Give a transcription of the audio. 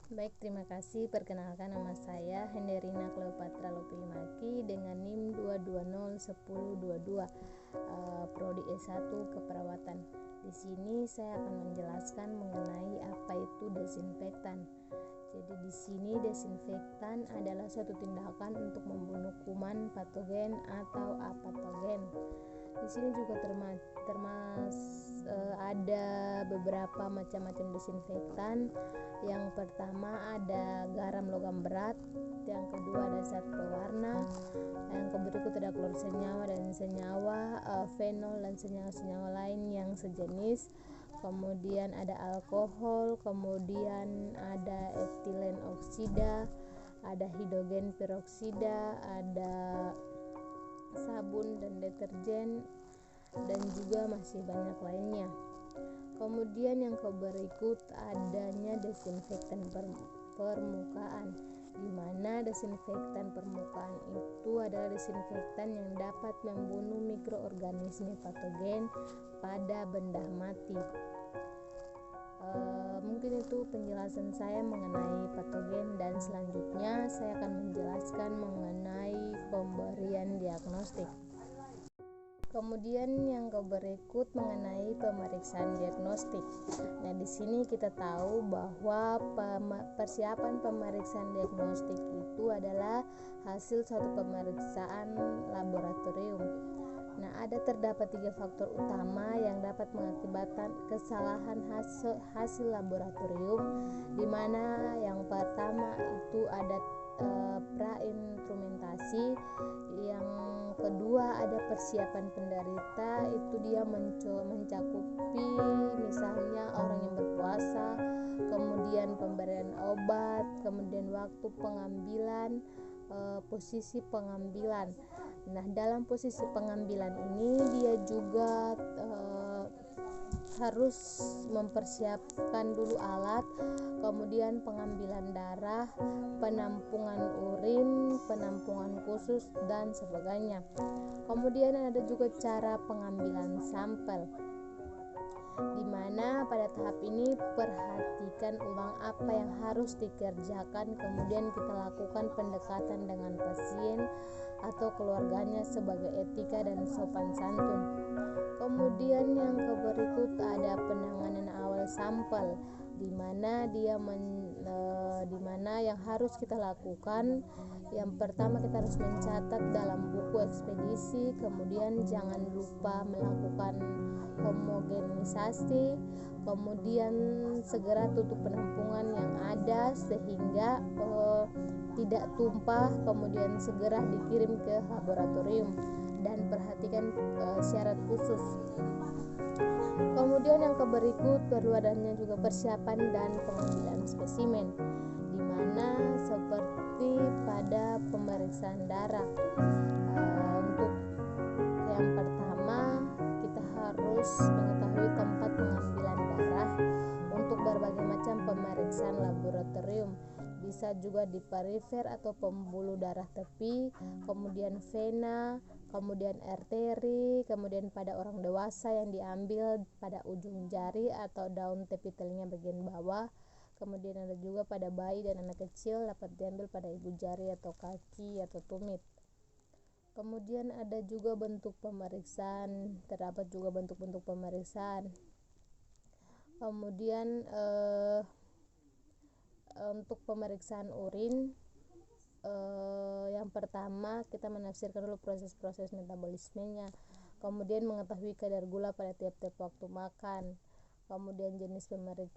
Baik, terima kasih. Perkenalkan, nama saya Henderina Cleopatra Lopilimaki dengan NIM 2201022, Prodi S1 Keperawatan. Di sini saya akan menjelaskan mengenai apa itu desinfektan. Jadi di sini desinfektan adalah suatu tindakan untuk membunuh kuman, patogen atau apatogen. Di sini juga ada beberapa macam-macam desinfektan. Yang pertama ada garam logam berat, yang kedua ada zat pewarna, yang berikut ada klor senyawa dan senyawa, fenol dan senyawa-senyawa lain yang sejenis. Kemudian ada alkohol, kemudian ada etilen oksida, ada hidrogen peroksida, ada sabun dan deterjen, dan juga masih banyak lainnya. Kemudian yang berikut adanya desinfektan permukaan, di mana desinfektan permukaan itu adalah desinfektan yang dapat membunuh mikroorganisme patogen pada benda mati. Mungkin itu penjelasan saya mengenai patogen, dan selanjutnya saya akan menjelaskan mengenai pemberian diagnostik. Kemudian yang berikut mengenai pemeriksaan diagnostik. Nah, di sini kita tahu bahwa persiapan pemeriksaan diagnostik itu adalah hasil suatu pemeriksaan laboratorium. Nah, terdapat 3 faktor utama yang dapat mengakibatkan kesalahan hasil laboratorium, di mana yang pertama itu ada prainstrumentasi, yang kedua ada persiapan penderita, itu dia mencakupi misalnya orang yang berpuasa, kemudian pemberian obat, kemudian waktu pengambilan, posisi pengambilan. Nah, dalam posisi pengambilan ini dia juga harus mempersiapkan dulu alat, kemudian pengambilan darah, penampungan urin, penampungan khusus, dan sebagainya. Kemudian ada juga cara pengambilan sampel, di mana pada tahap ini perhatikan ulang apa yang harus dikerjakan, kemudian kita lakukan pendekatan dengan pasien atau keluarganya sebagai etika dan sopan santun. Kemudian yang berikut ada penanganan awal sampel, di mana yang harus kita lakukan. Yang pertama, kita harus mencatat dalam buku ekspedisi, kemudian jangan lupa melakukan homogenisasi, kemudian segera tutup penampungan yang ada sehingga tidak tumpah, kemudian segera dikirim ke laboratorium dan perhatikan syarat khusus. Kemudian yang berikut perlu adanya juga persiapan dan pengambilan spesimen, di mana seperti pada pemeriksaan darah. Untuk yang pertama, kita harus mengetahui tempat pengambilan darah untuk berbagai macam pemeriksaan laboratorium. Bisa juga di perifer atau pembuluh darah tepi, kemudian vena, kemudian arteri, kemudian pada orang dewasa yang diambil pada ujung jari atau daun tepi telinga bagian bawah. Kemudian ada juga pada bayi dan anak kecil dapat diambil pada ibu jari atau kaki atau tumit. Kemudian ada juga bentuk pemeriksaan, terdapat juga bentuk-bentuk pemeriksaan. Kemudian untuk pemeriksaan urin, yang pertama kita menafsirkan dulu proses-proses metabolismenya, kemudian mengetahui kadar gula pada tiap-tiap waktu makan, kemudian jenis pemeriksaan